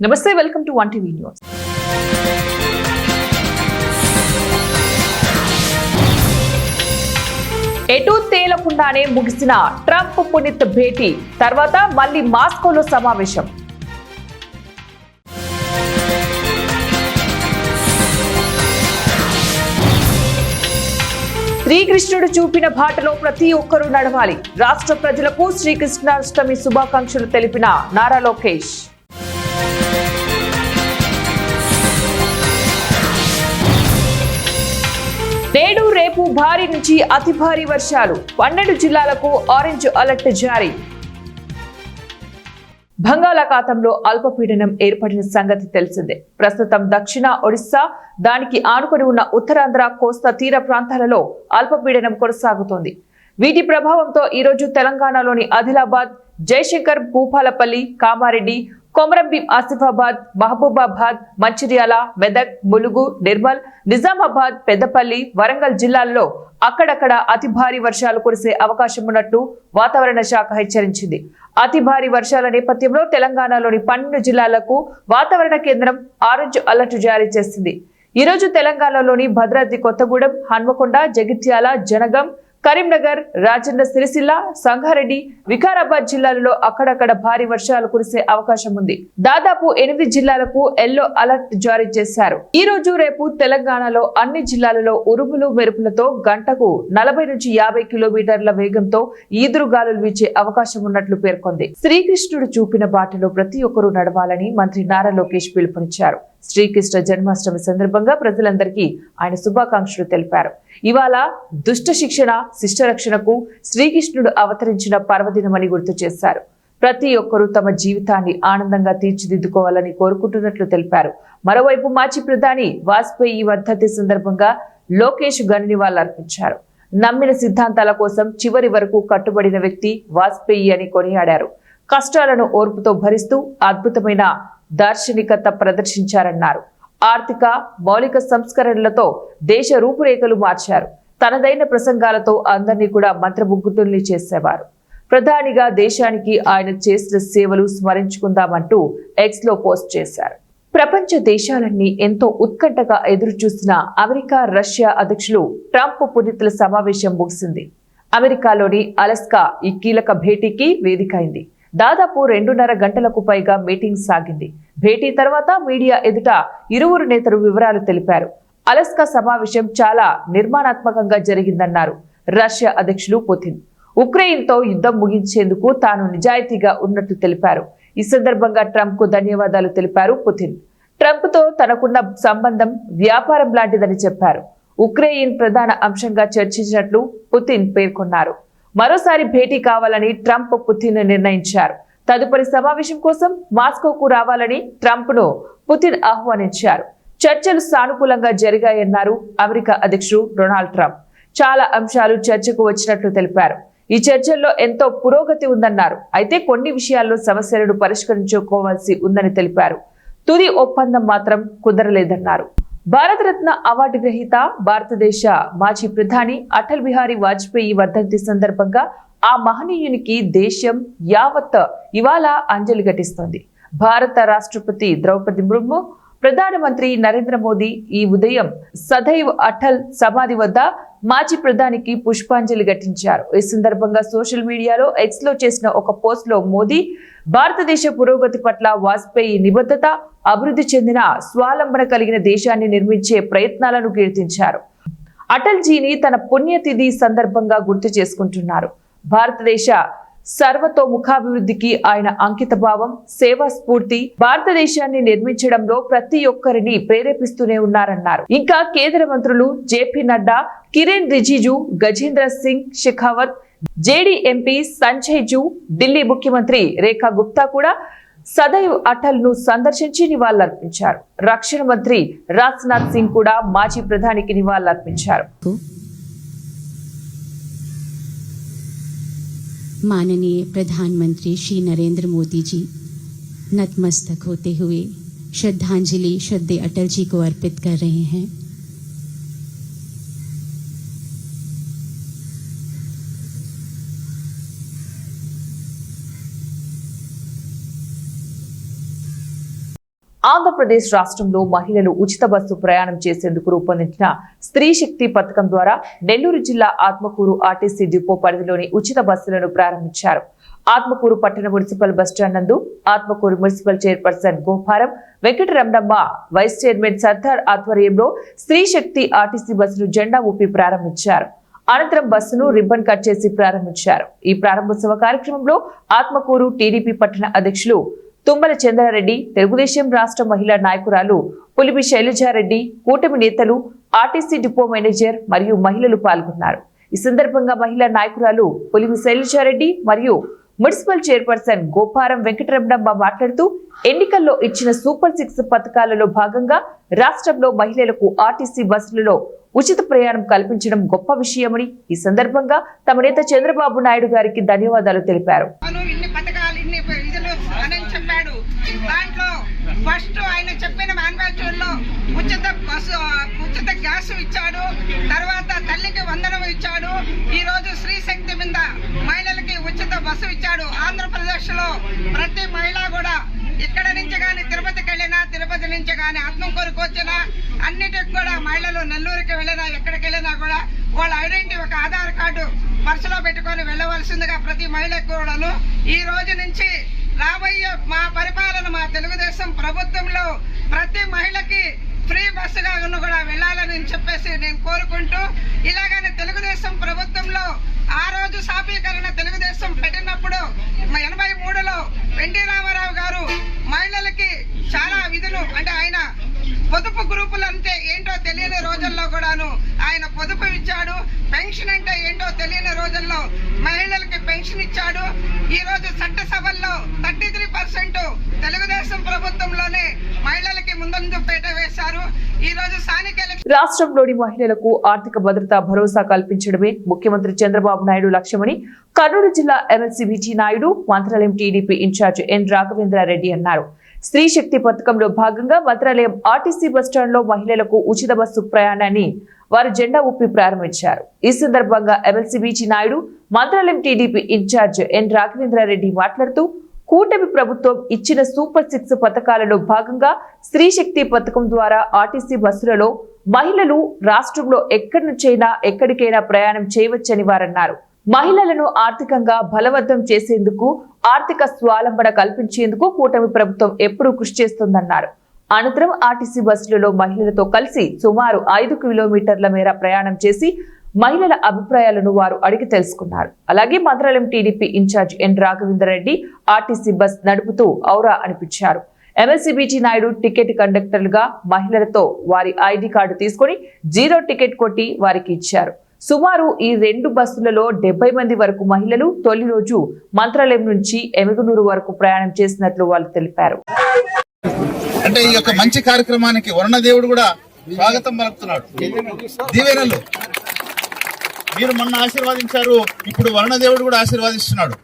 నమస్తే, welcome to 1TV news. ఎటు తేలకుండానే ముగిసిన ట్రంప్ పునీత్ భేటీ తర్వాత మళ్లీ మాస్కోలో సమావేశం. శ్రీకృష్ణుడు చూపిన బాటలో ప్రతి ఒక్కరూ నడవాలి. రాష్ట్ర ప్రజలకు శ్రీకృష్ణాష్టమి శుభాకాంక్షలు తెలిపిన నారా లోకేష్. నేడు రేపు భారీ నుంచి అతి భారీ వర్షాలు, 12 జిల్లాలకు ఆరెంజ్ అలర్ట్ జారీ. బంగాళాఖాతంలో అల్పపీడనం ఏర్పడిన సంగతి తెలిసిందే. ప్రస్తుతం దక్షిణ ఒడిశా, దానికి ఆనుకొని ఉన్న ఉత్తరాంధ్ర కోస్తా తీర ప్రాంతాలలో అల్పపీడనం కొనసాగుతోంది. వీటి ప్రభావంతో ఈరోజు తెలంగాణలోని ఆదిలాబాద్, జయశంకర్, భూపాలపల్లి, కామారెడ్డి, కొమరంభీం, ఆసిఫాబాద్, మహబూబాబాద్, మంచిర్యాల, మెదక్, ములుగు, నిర్మల్, నిజామాబాద్, పెద్దపల్లి, వరంగల్ జిల్లాల్లో అక్కడక్కడ అతి భారీ వర్షాలు కురిసే అవకాశం ఉన్నట్టు వాతావరణ శాఖ హెచ్చరించింది. అతి భారీ వర్షాల నేపథ్యంలో తెలంగాణలోని 12 జిల్లాలకు వాతావరణ కేంద్రం ఆరెంజ్ అలర్ట్ జారీ చేసింది. ఈ రోజు తెలంగాణలోని భద్రాద్రి కొత్తగూడెం, హన్మకొండ, జగిత్యాల, జనగాం, కరీంనగర్, రాజన్న సిరిసిల్ల, సంగారెడ్డి, వికారాబాద్ జిల్లాలలో అక్కడక్కడ భారీ వర్షాలు కురిసే అవకాశం ఉంది. దాదాపు 8 జిల్లాలకు ఎల్లో అలర్ట్ జారీ చేశారు. ఈ రోజు రేపు తెలంగాణలో అన్ని జిల్లాలలో ఉరుములు మెరుపులతో గంటకు 40 నుంచి 50 కిలోమీటర్ల వేగంతో ఈదురుగాలులు వీచే అవకాశం ఉన్నట్లు పేర్కొంది. శ్రీకృష్ణుడు చూపిన బాటలో ప్రతి ఒక్కరూ నడవాలని మంత్రి నారా లోకేష్ పిలుపునిచ్చారు. శ్రీకృష్ణ జన్మాష్టమి సందర్భంగా ప్రజలందరికీ ఆయన శుభాకాంక్షలు తెలిపారు. ఇవాళ దుష్ట శిక్షణ, శిష్ట రక్షణకు శ్రీకృష్ణుడు అవతరించిన పర్వదినమని గుర్తు చేశారు. ప్రతి ఒక్కరూ తమ జీవితాన్ని ఆనందంగా తీర్చిదిద్దుకోవాలని కోరుకుంటున్నట్లు తెలిపారు. మరోవైపు మాజీ ప్రధాని వాజ్పేయి వర్ధంతి సందర్భంగా లోకేష్ ఘన నివాళులర్పించారు. నమ్మిన సిద్ధాంతాల కోసం చివరి వరకు కట్టుబడిన వ్యక్తి వాజ్పేయి అని కొనియాడారు. కష్టాలను ఓర్పుతో భరిస్తూ అద్భుతమైన దార్శనికత ప్రదర్శించారన్నారు. ఆర్థిక మౌలిక సంస్కరణలతో దేశ రూపురేఖలు మార్చారు. తనదైన ప్రసంగాలతో అందరినీ కూడా మంత్రముగ్ధుల్ని చేసేవారు. ప్రధానిగా దేశానికి ఆయన చేసిన సేవలు స్మరించుకుందామంటూ ఎక్స్ లో పోస్ట్ చేశారు. ప్రపంచ దేశాలన్నీ ఎంతో ఉత్కంఠగా ఎదురుచూసిన అమెరికా, రష్యా అధ్యక్షులు ట్రంప్ పునీతుల సమావేశం ముగిసింది. అమెరికాలోని అలస్కా ఈ కీలక భేటీకి వేదిక అయింది. దాదాపు 2.5 గంటలకు పైగా మీటింగ్ సాగింది. భేటీ తర్వాత మీడియా ఎదుట ఇరువురు నేతలు వివరాలు తెలిపారు. అలస్కా సమావేశం చాలా నిర్మాణాత్మకంగా జరిగిందన్నారు రష్యా అధ్యక్షులు పుతిన్. ఉక్రెయిన్తో యుద్ధం ముగించేందుకు తాను నిజాయితీగా ఉన్నట్టు తెలిపారు. ఈ సందర్భంగా ట్రంప్ కు ధన్యవాదాలు తెలిపారు పుతిన్. ట్రంప్ తో తనకున్న సంబంధం వ్యాపారం లాంటిదని చెప్పారు. ఉక్రెయిన్ ప్రధాన అంశంగా చర్చించినట్లు పుతిన్ పేర్కొన్నారు. మరోసారి భేటీ కావాలని ట్రంప్ పుతిన్ నిర్ణయించారు. తదుపరి సమావేశం కోసం మాస్కోకు రావాలని ట్రంప్ ను పుతిన్ ఆహ్వానించారు. చర్చలు సానుకూలంగా జరిగాయన్నారు అమెరికా అధ్యక్షుడు డొనాల్డ్ ట్రంప్. చాలా అంశాలు చర్చకు వచ్చినట్లు తెలిపారు. ఈ చర్చల్లో ఎంతో పురోగతి ఉందన్నారు. అయితే కొన్ని విషయాల్లో సమస్యలను పరిష్కరించుకోవాల్సి ఉందని తెలిపారు. తుది ఒప్పందం మాత్రం కుదరలేదన్నారు. భారతరత్న అవార్డు గ్రహీత, భారతదేశ మాజీ ప్రధాని అటల్ బిహారీ వాజ్పేయి వర్ధంతి సందర్భంగా ఆ మహనీయునికి దేశం యావత్ ఇవాళ అంజలి ఘటిస్తోంది. భారత రాష్ట్రపతి ద్రౌపది ముర్ము, ప్రధానమంత్రి నరేంద్ర మోదీ ఈ ఉదయం సదైవ్ అటల్ సమాధి వద్ద మాజీ ప్రధానికి పుష్పాంజలి ఘటించారు. ఈ సందర్భంగా సోషల్ మీడియాలో ఎక్స్ లో చేసిన ఒక పోస్ట్ లో మోదీ భారతదేశ పురోగతి పట్ల వాజ్పేయి నిబద్ధత, అభివృద్ధి చెందిన స్వావలంబన కలిగిన దేశాన్ని నిర్మించే ప్రయత్నాలను కీర్తించారు. అటల్ జీని తన పుణ్యతిథి సందర్భంగా గుర్తు చేసుకుంటున్నారు. భారతదేశ సర్వతోముఖాభివృద్ధికి ఆయన అంకిత భావం, సేవా స్ఫూర్తి భారతదేశాన్ని నిర్మించడంలో ప్రతి ఒక్కరిని ప్రేరేపిస్తూనే ఉన్నారన్నారు. ఇంకా కేంద్ర మంత్రులు JP Nadda, Kiran Rijiju, Gajendra Singh Shekhawat, JD MP Sanjay zoo, Delhi ముఖ్యమంత్రి రేఖా గుప్తా కూడా సదైవ్ అటల్ ను సందర్శించి నివాళులర్పించారు. రక్షణ మంత్రి రాజ్నాథ్ సింగ్ కూడా మాజీ ప్రధానికి నివాళులర్పించారు. माननीय प्रधानमंत्री श्री नरेंद्र मोदी जी नतमस्तक होते हुए श्रद्धांजलि श्रद्धेय अटल जी को अर्पित कर रहे हैं। ఆంధ్రప్రదేశ్ రాష్ట్రంలో మహిళలు ఉచిత బస్సు ప్రయాణం చేసేందుకు రూపొందించిన స్త్రీ శక్తి పథకం ద్వారా నెల్లూరు జిల్లా ఆత్మకూరు ఆర్టీసీ డిపో పరిధిలోని ఉచిత బస్సులను ప్రారంభించారు. ఆత్మకూరు పట్టణ మున్సిపల్ బస్టాండ్ నందు Atmakur municipal chairperson Goparam Venkataramanamma, vice chairman Sardar ఆధ్వర్యంలో స్త్రీ శక్తి ఆర్టీసీ బస్సును జెండా ఊపి ప్రారంభించారు. అనంతరం బస్సును రిబ్బన్ కట్ చేసి ప్రారంభించారు. ఈ ప్రారంభోత్సవ కార్యక్రమంలో ఆత్మకూరు టీడీపీ పట్టణ అధ్యక్షులు తుమ్మల చంద్రారెడ్డి, తెలుగుదేశం రాష్ట్ర మహిళా నాయకురాలు పులిపి శైలజారెడ్డి, కూటమి నేతలు, ఆర్టీసీ డిపో మేనేజర్ మరియు మహిళలు పాల్గొన్నారు. ఈ సందర్భంగా మహిళా నాయకురాలు పులిపి శైలజారెడ్డి మరియు మున్సిపల్ చైర్పర్సన్ గోపారం వెంకటరమణమ్మ మాట్లాడుతూ ఎన్నికల్లో ఇచ్చిన సూపర్ 6 పథకాలలో భాగంగా రాష్ట్రంలో మహిళలకు ఆర్టీసీ బస్సులలో ఉచిత ప్రయాణం కల్పించడం గొప్ప విషయమని, ఈ సందర్భంగా తమ నేత చంద్రబాబు నాయుడు గారికి ధన్యవాదాలు తెలిపారు. దాంట్లో ఫస్ట్ ఆయన చెప్పిన మాన్యుఫ్యాక్చర్ లో ఉచిత గ్యాస్ ఇచ్చాడు. తర్వాత తల్లికి వందనం ఇచ్చాడు. ఈ రోజు స్త్రీ శక్తి మీద మహిళలకి ఉచిత బస్సు ఇచ్చాడు. ఆంధ్రప్రదేశ్ లో ప్రతి మహిళ కూడా ఇక్కడ నుంచి కానీ తిరుపతికి వెళ్ళినా, తిరుపతి నుంచి కానీ ఆత్మకూరుకు వచ్చినా, అన్నిటికి కూడా మహిళలు నెల్లూరుకి వెళ్ళినా, ఎక్కడికి వెళ్ళినా కూడా వాళ్ళ ఐడెంటిటీ ఒక ఆధార్ కార్డు పర్సులో పెట్టుకొని వెళ్ళవలసిందిగా ప్రతి మహిళకు కూడాను ఈ రోజు నుంచి రాబోయే మా పరిపాలన, మా తెలుగుదేశం ప్రభుత్వంలో ప్రతి మహిళకి ఫ్రీ బస్సుగా కూడా వెళ్ళాలని చెప్పేసి నేను కోరుకుంటూ, ఇలాగనే తెలుగుదేశం ప్రభుత్వంలో ఆ రోజు సాపీకరణ తెలుగుదేశం పెట్టినప్పుడు 83లో ఎన్టీ రామారావు గారు మహిళలకి చాలా విధులు, అంటే ఆయన పొదుపు గ్రూపులు అంటే ఏంటో తెలియని రోజుల్లో కూడాను ఆయన పొదుపు ఇచ్చాడు. పెన్షన్ అంటే ఏంటో తెలియని రోజుల్లో మహిళలకి పెన్షన్ ఇచ్చాడు. ఈ రోజు చట్టసభల్లో 33% తెలుగుదేశం ప్రభుత్వంలోనే మహిళలకి ముందంజ పేట వేశారు. ఈ రోజు స్థానిక రాష్ట్రంలోని మహిళలకు ఆర్థిక భద్రత భరోసా కల్పించడమే ముఖ్యమంత్రి చంద్రబాబు నాయుడు లక్ష్యమని కర్నూలు జిల్లా ఎమ్మెల్సీ విజి నాయుడు, మంత్రాలయం టీడీపీ ఇన్ఛార్జ్ ఎన్ రాఘవేంద్రారెడ్డి అన్నారు. స్త్రీ శక్తి పథకంలో భాగంగా మంత్రాలయం ఆర్టీసీ బస్టాండ్ లో మహిళలకు ఉచిత బస్సు ప్రయాణాన్ని వారు జెండా ఊపి ప్రారంభించారు. ఈ సందర్భంగా ఎమ్మెల్సీ విజి నాయుడు, మంత్రాలయం టీడీపీ ఇన్ఛార్జ్ ఎన్ రాఘవేంద్రారెడ్డి మాట్లాడుతూ కూటమి ప్రభుత్వం ఇచ్చిన సూపర్ 6 పథకాలలో భాగంగా స్త్రీ శక్తి పథకం ద్వారా ఆర్టీసీ బస్సులలో మహిళలు రాష్ట్రంలో ఎక్కడి నుంచైనా ఎక్కడికైనా ప్రయాణం చేయవచ్చని వారన్నారు. మహిళలను ఆర్థికంగా బలవంతం చేసేందుకు, ఆర్థిక స్వావలంబన కల్పించేందుకు కూటమి ప్రభుత్వం ఎప్పుడూ కృషి చేస్తుందన్నారు. అనంతరం ఆర్టీసీ బస్సులలో మహిళలతో కలిసి సుమారు 5 కిలోమీటర్ల మేర ప్రయాణం చేసి మహిళల అభిప్రాయాలను వారు అడిగి తెలుసుకున్నారు. అలాగే మంత్రాలయం టీడీపీ ఇన్ఛార్జ్ ఎన్ రాఘవేంద్రరెడ్డి ఆర్టీసీ బస్ నడుపుతూ ఔరా అనిపించారు. ఎమ్మెల్సీ బీజీ నాయుడు టికెట్ కండక్టర్లుగా మహిళలతో వారి ఐడి కార్డు తీసుకుని 0 టికెట్ కొట్టి వారికి ఇచ్చారు. సుమారు ఈ 2 బస్సులలో 70 మంది వరకు మహిళలు తొలి రోజు మంత్రాలయం నుంచి ఎమిగనూరు వరకు ప్రయాణం చేసినట్లు వాళ్ళు తెలిపారు. అంటే ఈ యొక్క మంచి కార్యక్రమానికి వరుణదేవుడు కూడా స్వాగతం పలుకుతున్నాడు. దీవెనలు మీరు మొన్న ఆశీర్వాదించారు, ఇప్పుడు వరుణదేవుడు కూడా ఆశీర్వాదిస్తున్నాడు.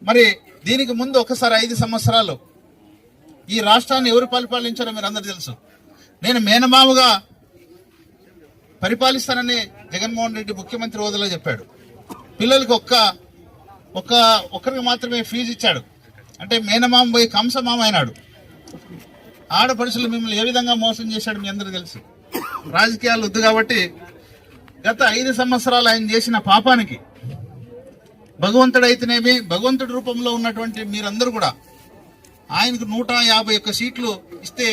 మరి దీనికి ముందు ఒకసారి 5 సంవత్సరాలు ఈ రాష్ట్రాన్ని ఎవరు పరిపాలించారో మీరు అందరూ తెలుసు. నేను మేనమామగా పరిపాలిస్తానని జగన్మోహన్ రెడ్డి ముఖ్యమంత్రి హోదాలో చెప్పాడు. పిల్లలకి ఒక్కరికి మాత్రమే ఫీజు ఇచ్చాడు. అంటే మేనమామ పోయి కంసమామ అయినాడు. ఆడపడుచులు మిమ్మల్ని ఏ విధంగా మోసం చేశాడు మీ అందరూ తెలుసు. రాజకీయాలు వద్దు కాబట్టి గత 5 సంవత్సరాలు ఆయన చేసిన పాపానికి భగవంతుడైతేనేమి, భగవంతుడి రూపంలో ఉన్నటువంటి మీరందరూ కూడా ఆయనకు 151 సీట్లు ఇస్తే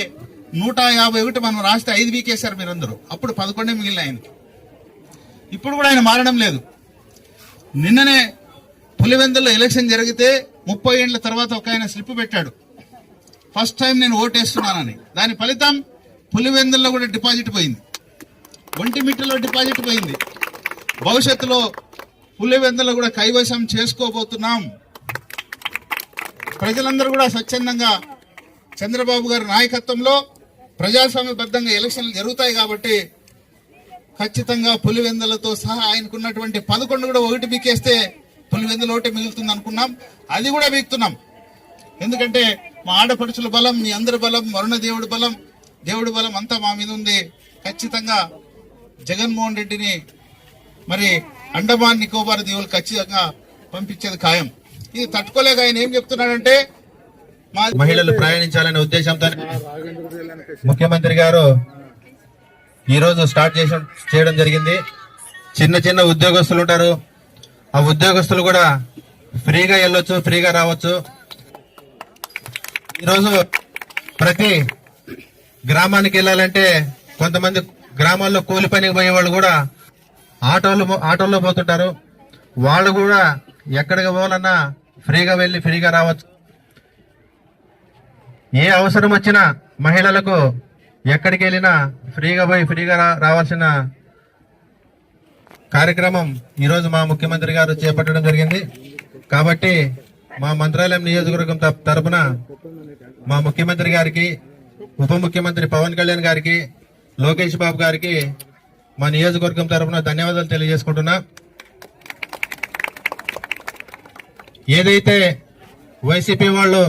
151 మనం రాస్తే 5 వీకేశారు మీరందరూ. అప్పుడు 11 మిగిలిన ఆయనకి. ఇప్పుడు కూడా ఆయన మారడం లేదు. నిన్ననే పులివెందుల్లో ఎలక్షన్ జరిగితే 30 ఏళ్ల తర్వాత ఒక ఆయన స్లిప్ పెట్టాడు, ఫస్ట్ టైం నేను ఓటేస్తున్నానని. దాని ఫలితం పులివెందుల్లో కూడా డిపాజిట్ పోయింది, ఒంటిమిట్టలో డిపాజిట్ పోయింది. భవిష్యత్తులో పులివెందులో కూడా కైవశం చేసుకోబోతున్నాం. ప్రజలందరూ కూడా స్వచ్ఛందంగా చంద్రబాబు గారి నాయకత్వంలో ప్రజాస్వామ్యబద్ధంగా ఎలక్షన్లు జరుగుతాయి కాబట్టి ఖచ్చితంగా పులివెందులతో సహా ఆయనకున్నటువంటి 11 కూడా 1 బీకేస్తే పులివెందుల ఒకటి మిగులుతుంది అనుకున్నాం. అది కూడా బీక్తున్నాం. ఎందుకంటే మా ఆడపడుచుల బలం, మీ అందరి బలం, వరుణ దేవుడి బలం, దేవుడి బలం అంతా మా మీద ఉంది. ఖచ్చితంగా జగన్మోహన్ రెడ్డిని మరి అండమాన్ నికోబార్ దీవులు ఖచ్చితంగా పంపించేది ఖాయం. ఇది తట్టుకోలేక ఆయన ఏం చెప్తున్నాడంటే మహిళలు ప్రయాణించాలనే ఉద్దేశంతో ముఖ్యమంత్రి గారు ఈరోజు స్టార్ట్ చేయడం జరిగింది. చిన్న చిన్న ఉద్యోగస్తులు ఉంటారు, ఆ ఉద్యోగస్తులు కూడా ఫ్రీగా వెళ్ళొచ్చు, ఫ్రీగా రావచ్చు. ఈరోజు ప్రతి గ్రామానికి వెళ్ళాలంటే కొంతమంది గ్రామాల్లో కూలి పనికి పోయే వాళ్ళు కూడా ఆటోల్లో పోతుంటారు. వాళ్ళు కూడా ఎక్కడికి పోవాలన్నా ఫ్రీగా వెళ్ళి ఫ్రీగా రావచ్చు. ఏ అవసరం వచ్చినా మహిళలకు ఎక్కడికి వెళ్ళినా ఫ్రీగా పోయి ఫ్రీగా రావాల్సిన కార్యక్రమం ఈరోజు మా ముఖ్యమంత్రి గారు చేపట్టడం జరిగింది. కాబట్టి మా మంత్రాలయం నియోజకవర్గం తరపున మా ముఖ్యమంత్రి గారికి, ఉప ముఖ్యమంత్రి పవన్ కళ్యాణ్ గారికి, లోకేష్ బాబు గారికి మా నియోజకవర్గం తరపున ధన్యవాదాలు తెలియజేసుకుంటున్నా. ఏదైతే వైసీపీ వాళ్ళు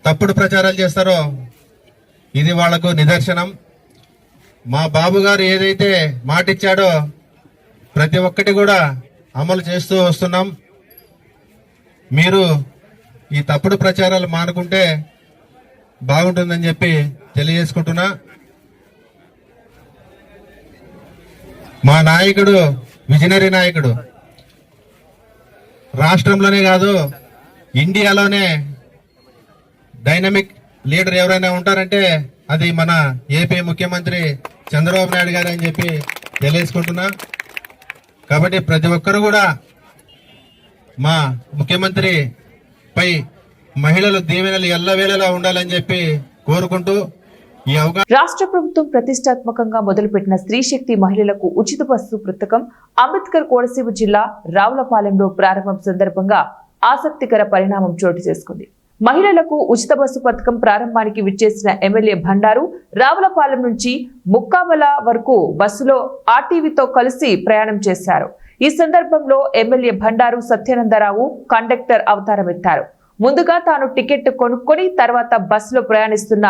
తప్పుడు ప్రచారాలు చేస్తారో ఇది వాళ్లకు నిదర్శనం. మా బాబు గారు ఏదైతే మాట ఇచ్చాడో ప్రతి ఒక్కటి కూడా అమలు చేస్తూ వస్తున్నాం. మీరు ఈ తప్పుడు ప్రచారాలు మానుకుంటే బాగుంటుందని చెప్పి తెలియజేసుకుంటున్నా. మా నాయకుడు విజనరీ నాయకుడు, రాష్ట్రంలోనే కాదు ఇండియాలోనే డైనమిక్ లీడర్ ఎవరైనా ఉంటారంటే అది మన ఏపీ ముఖ్యమంత్రి చంద్రబాబు నాయుడు గారు అని చెప్పి తెలియజేసుకుంటున్నా. కాబట్టి ప్రతి ఒక్కరు కూడా మా ముఖ్యమంత్రి పై మహిళల దీవెనలు ఎల్లవేళలా ఉండాలని చెప్పి కోరుకుంటూ ఈ అవకాశం. రాష్ట్ర ప్రభుత్వం ప్రతిష్టాత్మకంగా మొదలుపెట్టిన స్త్రీ శక్తి మహిళలకు ఉచిత బస్సు పథకం అంబేద్కర్ కోనసీమ జిల్లా రావులపాలెంలో ప్రారంభం సందర్భంగా ఆసక్తికర పరిణామం చోటు చేసుకుంది. మహిళలకు ఉచిత బస్సు పథకం ప్రారంభానికి విచ్చేసిన ఎమ్మెల్యే బండారు రావులపాలెం నుంచి ముక్కామల వరకు బస్సులో ఆర్టీవీతో కలిసి ప్రయాణం చేశారు. ఈ సందర్భంలో ఎమ్మెల్యే బండారు సత్యానందరావు కండక్టర్ అవతారం ఎత్తారు. ముందుగా తాను టికెట్ కొనుక్కొని తర్వాత బస్సులో ప్రయాణిస్తున్న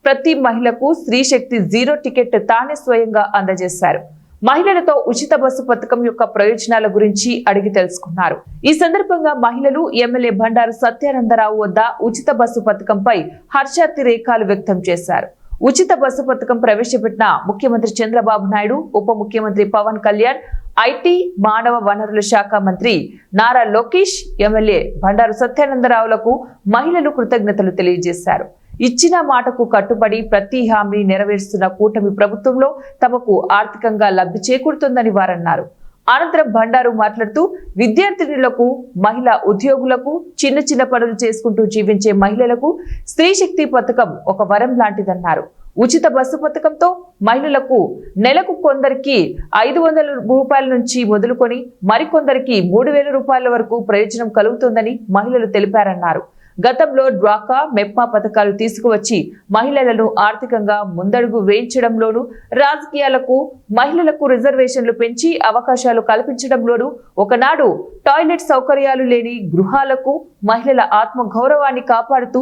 ప్రతి మహిళకు స్త్రీ శక్తి 0 టికెట్ తానే స్వయంగా అందజేశారు. మహిళలతో ఉచిత బస్సు పథకం యొక్క ప్రయోజనాల గురించి అడిగి తెలుసుకున్నారు. ఈ సందర్భంగా మహిళలు ఎమ్మెల్యే బండారు సత్యానందరావు వద్ద ఉచిత బస్సు పథకంపై హర్షాతిరేకాలు వ్యక్తం చేశారు. ఉచిత బస్సు పథకం ప్రవేశపెట్టిన ముఖ్యమంత్రి చంద్రబాబు నాయుడు, ఉప ముఖ్యమంత్రి పవన్ కళ్యాణ్, ఐటీ మానవ వనరుల శాఖ మంత్రి నారా లోకేష్, ఎమ్మెల్యే బండారు సత్యానందరావులకు మహిళలు కృతజ్ఞతలు తెలియజేశారు. ఇచ్చిన మాటకు కట్టుబడి ప్రతి హామీ నెరవేరుస్తున్న కూటమి ప్రభుత్వంలో తమకు ఆర్థికంగా లబ్ధి చేకూరుతుందని వారన్నారు. అనంతరం బండారు మాట్లాడుతూ విద్యార్థినులకు, మహిళా ఉద్యోగులకు, చిన్న చిన్న పనులు చేసుకుంటూ జీవించే మహిళలకు స్త్రీ శక్తి పథకం ఒక వరం లాంటిదన్నారు. ఉచిత బస్సు పథకంతో మహిళలకు నెలకు కొందరికి 500 రూపాయల నుంచి మొదలుకొని మరికొందరికి 3000 రూపాయల వరకు ప్రయోజనం కలుగుతుందని మహిళలు తెలిపారన్నారు. గతంలో డ్వాకా, మెప్మా పథకాలు తీసుకువచ్చి మహిళలను ఆర్థికంగా ముందడుగు వేయించడంలోనూ, రాజకీయాలకు మహిళలకు రిజర్వేషన్లు పెంచి అవకాశాలు కల్పించడంలోనూ, ఒకనాడు టాయిలెట్ సౌకర్యాలు లేని గృహాలకు మహిళల ఆత్మ గౌరవాన్ని కాపాడుతూ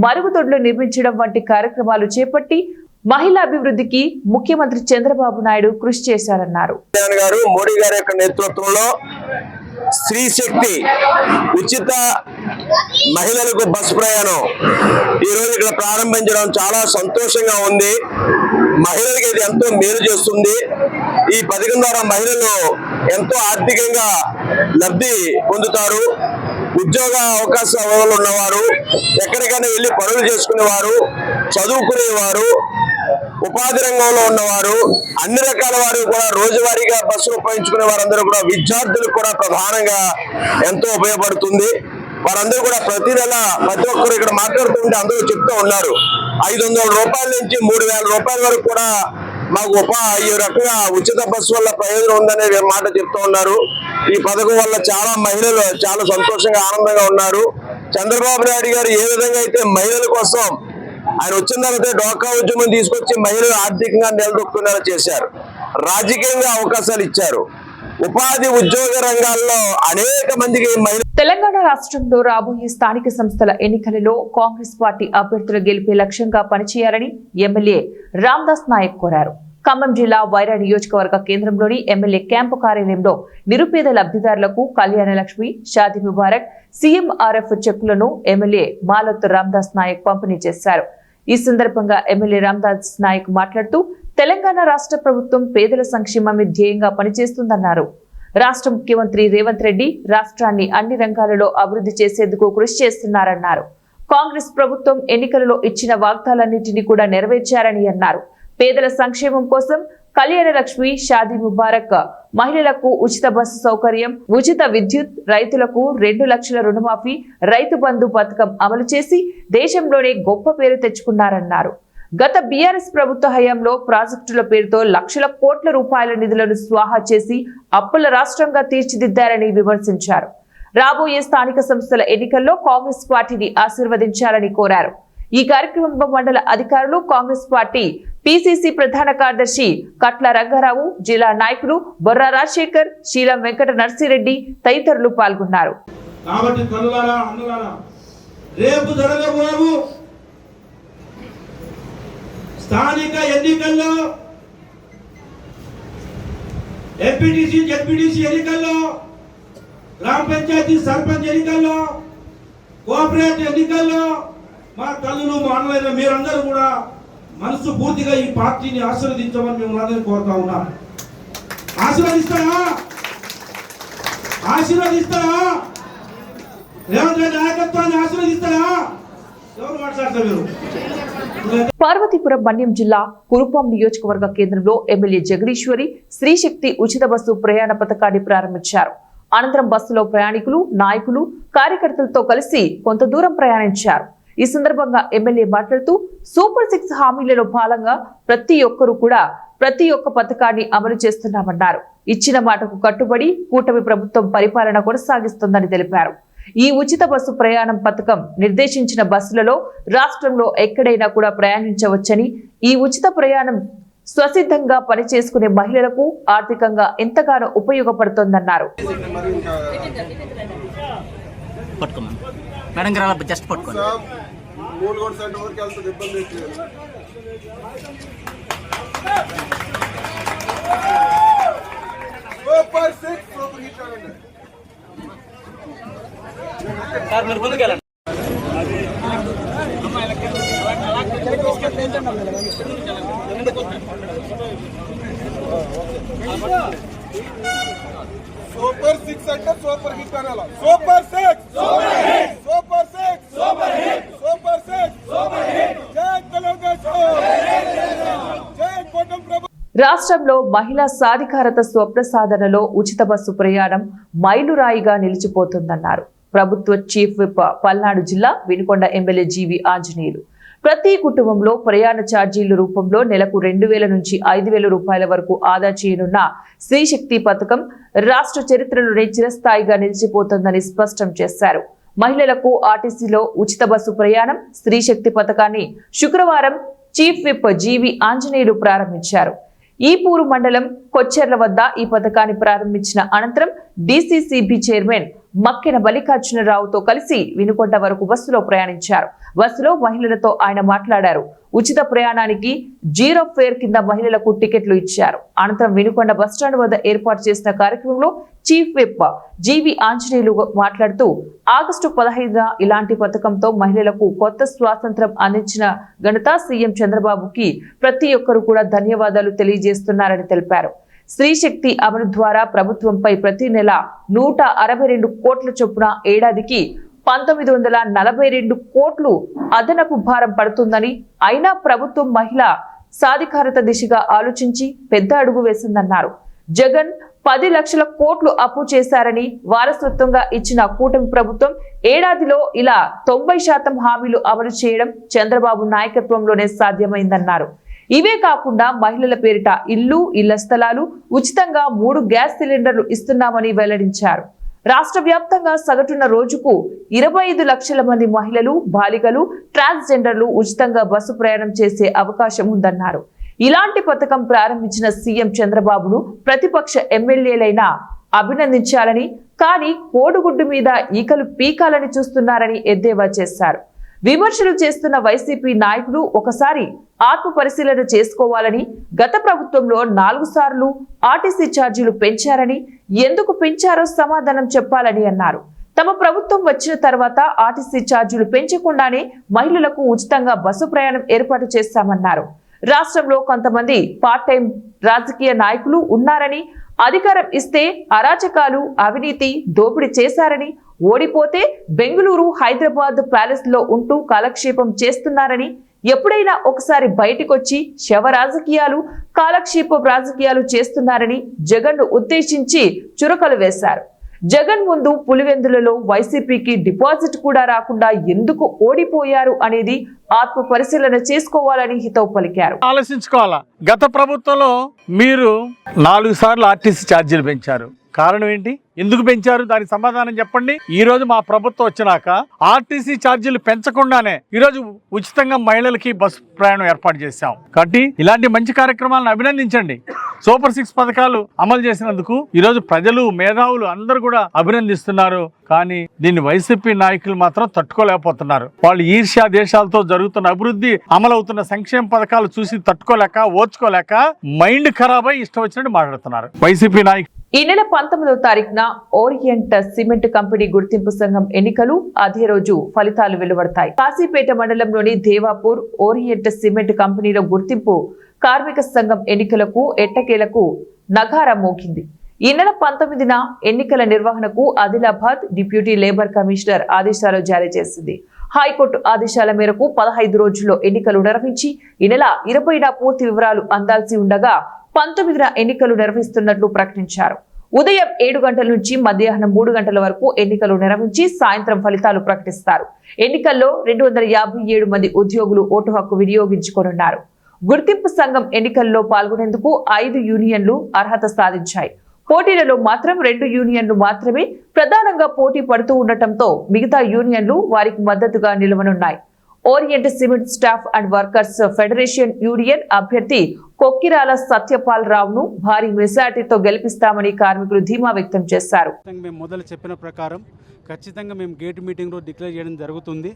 మరుగుదొడ్లు నిర్మించడం వంటి కార్యక్రమాలు చేపట్టి మహిళా అభివృద్ధికి ముఖ్యమంత్రి చంద్రబాబు నాయుడు కృషి చేశారన్నారు. మోడీ గారి యొక్క నేతృత్వంలో స్త్రీ శక్తి ఉచిత మహిళలకు బస్సు ప్రయాణం ఈరోజు ఇక్కడ ప్రారంభించడం చాలా సంతోషంగా ఉంది. మహిళలకు ఇది ఎంతో మేలు చేస్తుంది. ఈ పథకం ద్వారా మహిళలు ఎంతో ఆర్థికంగా లబ్ధి పొందుతారు. ఉద్యోగ అవకాశాలు ఉన్నవారు, ఎక్కడికైనా వెళ్ళి పనులు చేసుకునేవారు, చదువుకునేవారు, ఉపాధి రంగంలో ఉన్నవారు, అన్ని రకాల వారు కూడా రోజువారీగా బస్సులు ఉపయోగించుకునే వారందరూ కూడా విద్యార్థులకు కూడా ప్రధానంగా ఎంతో ఉపయోగపడుతుంది. వారందరూ కూడా ప్రతి నెల ప్రతి ఒక్కరు ఇక్కడ మాట్లాడుతుంటే అందరూ చెప్తూ ఉన్నారు 500 రూపాయల నుంచి 3000 రూపాయల వరకు కూడా మాకు ఈ రకంగా ఉచిత బస్సు వల్ల ప్రయోజనం ఉందనే మాట చెప్తూ ఉన్నారు. ఈ పథకం వల్ల చాలా మహిళలు చాలా సంతోషంగా ఆనందంగా ఉన్నారు. చంద్రబాబు నాయుడు గారు ఏ విధంగా అయితే మహిళల కోసం ఆయన వచ్చిన తర్వాత డ్వాక్రా ఉద్యమం తీసుకొచ్చి మహిళలు ఆర్థికంగా నిలదొక్కునేలా చేశారు. రాజకీయంగా అవకాశాలు ఇచ్చారు. ఉపాధి ఉద్యోగ రంగాల్లో అనేక మందికి తెలంగాణ రాష్ట్రంలో రాబోయే స్థానిక సంస్థల ఎన్నికలలో కాంగ్రెస్ పార్టీ అభ్యర్థుల గెలిపే లక్ష్యంగా పనిచేయాలని ఎమ్మెల్యే రామదాస్ నాయక్ కోరారు. ఖమ్మం జిల్లా వైరా నియోజకవర్గ కేంద్రంలోని ఎమ్మెల్యే క్యాంపు కార్యాలయంలో నిరుపేద లబ్ధిదారులకు కళ్యాణ లక్ష్మి, షాదీ ముబారక్, CMRF చెక్కులను ఎమ్మెల్యే మాలత్ రామదాస్ నాయక్ పంపిణీ చేశారు. ఈ సందర్భంగా ఎమ్మెల్యే రామదాస్ నాయక్ మాట్లాడుతూ తెలంగాణ రాష్ట్ర ప్రభుత్వం పేదల సంక్షేమమే ధ్యేయంగా పనిచేస్తుందన్నారు. రాష్ట్ర ముఖ్యమంత్రి రేవంత్ రెడ్డి రాష్ట్రాన్ని అన్ని రంగాలలో అభివృద్ధి చేసేందుకు కృషి చేస్తున్నారన్నారు. కాంగ్రెస్ ప్రభుత్వం ఎన్నికలలో ఇచ్చిన వాగ్దానాలన్నింటినీ కూడా నెరవేర్చారని అన్నారు. పేదల సంక్షేమం కోసం కళ్యాణ లక్ష్మి, షాదీ ముబారక్, మహిళలకు ఉచిత బస్సు సౌకర్యం, ఉచిత విద్యుత్, రైతులకు 2 లక్షల రుణమాఫీ, రైతు బంధు పథకం అమలు చేసి దేశంలోనే గొప్ప పేరు తెచ్చుకున్నారన్నారు. గత బీఆర్ఎస్ ప్రభుత్వ హయాంలో ప్రాజెక్టుల పేరుతో లక్షల కోట్ల రూపాయల నిధులను స్వాహా చేసి అప్పుల రాష్ట్రంగా తీర్చిదిద్దారని విమర్శించారు. రాబోయే స్థానిక సంస్థల ఎన్నికల్లో కాంగ్రెస్ పార్టీని ఆశీర్వదించాలని కోరారు. ఈ కార్యక్రమంలో మండల అధికారులు, కాంగ్రెస్ పార్టీ PCC ప్రధాన కార్యదర్శి కట్ల రంగారావు, జిల్లా నాయకులు బొర్రా రాజశేఖర్, శీలం వెంకట నర్సిరెడ్డి తదితరులు పాల్గొన్నారు. కాబట్టి తల్లులారా, అన్నలారా, రేపు జరగబోవు స్థానిక ఎన్నికల్లో ఎంపీటీసీ, జెడ్పీటీసీ ఎన్నికల్లో, గ్రామ పంచాయతీ సర్పంచ్ ఎన్నికల్లో, కోఆపరేటివ్ ఎన్నికల్లో మా తల్లులు, మా అన్నలైన మీరందరూ కూడా మనసు పూర్తిగా ఈ పార్టీని ఆశీర్వదించమని మేము అందరినీ కోరుతా ఉన్నాం. ఆశీర్వదిస్తారా? ఆశీర్వదిస్తారా? రేవంత్ రెడ్డి నాయకత్వాన్ని ఆశీర్వదిస్తారా? ఎవరు మాట్లాడతారు? పార్వతీపురం మన్యం జిల్లా కురుపాం నియోజకవర్గ కేంద్రంలో ఎమ్మెల్యే జగదీశ్వరి స్త్రీశక్తి ఉచిత బస్సు ప్రయాణ పథకాన్ని ప్రారంభించారు. అనంతరం బస్సులో ప్రయాణికులు, నాయకులు, కార్యకర్తలతో కలిసి కొంత దూరం ప్రయాణించారు. ఈ సందర్భంగా ఎమ్మెల్యే మాట్లాడుతూ సూపర్ 6 హామీలలో భాగంగా ప్రతి ఒక్క పథకాన్ని అమలు చేస్తున్నామన్నారు. ఇచ్చిన మాటకు కట్టుబడి కూటమి ప్రభుత్వం పరిపాలన కొనసాగిస్తుందని తెలిపారు. ఈ ఉచిత బస్సు ప్రయాణం పథకం నిర్దేశించిన బస్సులలో రాష్ట్రంలో ఎక్కడైనా కూడా ప్రయాణించవచ్చని, ఈ ఉచిత ప్రయాణం స్వసిద్ధంగా పనిచేసుకునే మహిళలకు ఆర్థికంగా ఎంతగానో ఉపయోగపడుతోందన్నారు. మేడం గారు జస్ట్ పట్టుకోండి. సార్ మీరు ముందుకెళ్ళండి. సూపర్ 6 అంటే సూపర్ హిట్ అనాల. Super 6 super hit, super 6 super hit, super 6 super hit. జై తెలుగుదేశం, జై కూటమి ప్రభుత్వం. రాష్ట్రంలో మహిళా సాధికారత స్వప్న సాధనలో ఉచిత బస్సు ప్రయాణం మైలురాయిగా నిలిచిపోతుందన్నారు. ప్రభుత్వ చీఫ్ విప్ పల్నాడు జిల్లా వినుకొండ ఎమ్మెల్యే జీవి ఆంజనేయులు ప్రతి కుటుంబంలో ప్రయాణ ఛార్జీల రూపంలో నెలకు 2000 నుంచి 5000 రూపాయల వరకు ఆదా చేయనున్న స్త్రీశక్తి పథకం రాష్ట్ర చరిత్రలోనే చిరస్థాయిగా నిలిచిపోతుందని స్పష్టం చేశారు. మహిళలకు ఆర్టీసీలో ఉచిత బస్సు ప్రయాణం స్త్రీశక్తి పథకాన్ని శుక్రవారం చీఫ్ విప్ జీవి ఆంజనేయులు ప్రారంభించారు. ఈపూరు మండలం కొచ్చెర్ల వద్ద ఈ పథకాన్ని ప్రారంభించిన అనంతరం DCCB చైర్మన్ మక్కెన మల్లికార్జునరావుతో కలిసి వినుకొండ వరకు బస్సులో ప్రయాణించారు. బస్సులో మహిళలతో ఆయన మాట్లాడారు. ఉచిత ప్రయాణానికి 0 ఫేర్ కింద మహిళలకు టికెట్లు ఇచ్చారు. అనంతరం వినుకొండ బస్టాండ్ వద్ద ఏర్పాటు చేసిన కార్యక్రమంలో చీఫ్ విప్ జీవి ఆంజనేయులు మాట్లాడుతూ ఆగస్టు 15న ఇలాంటి పథకంతో మహిళలకు కొత్త స్వాతంత్రం అందించిన ఘనత సీఎం చంద్రబాబుకి ప్రతి ఒక్కరు కూడా ధన్యవాదాలు తెలియజేస్తున్నారని తెలిపారు. స్త్రీశక్తి అమలు ద్వారా ప్రభుత్వంపై ప్రతి నెల 162 కోట్ల చొప్పున ఏడాదికి 1942 కోట్లు అదనపు భారం పడుతుందని, అయినా ప్రభుత్వం మహిళా సాధికారత దిశగా ఆలోచించి పెద్ద అడుగు వేసిందన్నారు. జగన్ 10 లక్షల కోట్లు అప్పు చేశారని, వారసత్వంగా ఇచ్చిన కూటమి ప్రభుత్వం ఏడాదిలో ఇలా 90% హామీలు అమలు చేయడం చంద్రబాబు నాయకత్వంలోనే సాధ్యమైందన్నారు. ఇవే కాకుండా మహిళల పేరిట ఇళ్ల స్థలాలు, ఉచితంగా 3 గ్యాస్ సిలిండర్లు ఇస్తున్నామని వెల్లడించారు. రాష్ట్ర వ్యాప్తంగా సగటున రోజుకు 25 లక్షల మంది మహిళలు, బాలికలు, ట్రాన్స్జెండర్లు ఉచితంగా బస్సు ప్రయాణం చేసే అవకాశం ఉందన్నారు. ఇలాంటి పథకం ప్రారంభించిన సీఎం చంద్రబాబును ప్రతిపక్ష ఎమ్మెల్యేలైనా అభినందించాలని, కానీ కోడిగుడ్డు మీద ఈకలు పీకాలని చూస్తున్నారని ఎద్దేవా చేశారు. విమర్శలు చేస్తున్న వైసీపీ నాయకులు ఒకసారి ఆత్మ పరిశీలన చేసుకోవాలని, గత ప్రభుత్వంలో 4 సార్లు ఆర్టీసీ ఛార్జీలు పెంచారని, ఎందుకు పెంచారో సమాధానం చెప్పాలని అన్నారు. తమ ప్రభుత్వం వచ్చిన తర్వాత ఆర్టీసీ ఛార్జీలు పెంచకుండానే మహిళలకు ఉచితంగా బస్సు ప్రయాణం ఏర్పాటు చేశామన్నారు. రాష్ట్రంలో కొంతమంది పార్ట్ టైం రాజకీయ నాయకులు ఉన్నారని, అధికారం ఇస్తే అరాచకాలు, అవినీతి, దోపిడీ చేశారని, ఓడిపోతే బెంగళూరు, హైదరాబాద్ ప్యాలెస్ లో ఉంటూ కాలక్షేపం చేస్తున్నారని, ఎప్పుడైనా ఒకసారి బయటికొచ్చి శవ రాజకీయాలు, కాలక్షేపం రాజకీయాలు చేస్తున్నారని జగన్ను ఉద్దేశించి చురకలు వేశారు. జగన్ ముందు పులివెందులలో వైసీపీకి డిపాజిట్ కూడా రాకుండా ఎందుకు ఓడిపోయారు అనేది ఆత్మ పరిశీలన చేసుకోవాలని హితవు పలికారు. ఆలోచించుకోవాలా. గత ప్రభుత్వంలో మీరు 4 సార్లు ఆర్టీసీ ఛార్జీలు పెంచారు. కారణం ఏంటి? ఎందుకు పెంచారు? దానికి సమాధానం చెప్పండి. ఈ రోజు మా ప్రభుత్వం వచ్చినాక ఆర్టీసీ ఛార్జీలు పెంచకుండానే ఈ రోజు ఉచితంగా మహిళలకి బస్సు ప్రయాణం ఏర్పాటు చేశాం. కాబట్టి ఇలాంటి మంచి కార్యక్రమాలను అభినందించండి. సూపర్ 6 పథకాలు అమలు చేసినందుకు ఈ రోజు ప్రజలు, మేధావులు అందరూ కూడా అభినందిస్తున్నారు. కానీ దీన్ని వైసీపీ నాయకులు మాత్రం తట్టుకోలేకపోతున్నారు. వాళ్ళు ఈర్ష్యా దేశాలతో జరుగుతున్న అభివృద్ధి, అమలవుతున్న సంక్షేమ పథకాలు చూసి తట్టుకోలేక, ఓర్చుకోలేక మైండ్ ఖరాబ్ అయి ఇష్టం వచ్చినట్టు మాట్లాడుతున్నారు వైసీపీ నాయకులు. ఈ నెల 19వ తారీఖున ఓరియంట్ సిమెంట్ కంపెనీ గుర్తింపు సంఘం ఎన్నికలు, అదే రోజు ఫలితాలు వెలువడతాయి. కాశీపేట మండలంలోని దేవాపూర్ ఓరియంట్ సిమెంట్ కంపెనీలో గుర్తింపు కార్మిక సంఘం ఎన్నికలకు ఎట్టకేలకు నగారా మోగింది. ఈ నెల 19న ఎన్నికల నిర్వహణకు ఆదిలాబాద్ డిప్యూటీ లేబర్ కమిషనర్ ఆదేశాలు జారీ చేసింది. హైకోర్టు ఆదేశాల మేరకు 15 రోజుల్లో ఎన్నికలు నిర్వహించి ఈ నెల 20న పూర్తి వివరాలు అందాల్సి ఉండగా 19న ఎన్నికలు నిర్వహిస్తున్నట్లు ప్రకటించారు. ఉదయం 7 గంటల నుంచి మధ్యాహ్నం 3 గంటల వరకు ఎన్నికలు నిర్వహించి సాయంత్రం ఫలితాలు ప్రకటిస్తారు. ఎన్నికల్లో 257 మంది ఉద్యోగులు ఓటు హక్కు వినియోగించుకోనున్నారు. గుర్తింపు సంఘం ఎన్నికల్లో పాల్గొనేందుకు 5 యూనియన్లు అర్హత సాధించాయి. పోటీలలో మాత్రం 2 యూనియన్లు మాత్రమే ప్రధానంగా పోటీ పడుతూ ఉండటంతో మిగతా యూనియన్లు వారికి మద్దతుగా నిలవనున్నాయి. Orient cement staff and workers federation union అభ్యర్థి కొక్కిరాల సత్యపాల్ రావును భారీ మెజార్టీతో గెలిపిస్తామని కార్మికులు ధీమా వ్యక్తం చేశారు. మేము మొదలు చెప్పిన ప్రకారం ఖచ్చితంగా మేము గేట్ మీటింగ్లో డిక్లేర్ చేయడం జరుగుతుంది.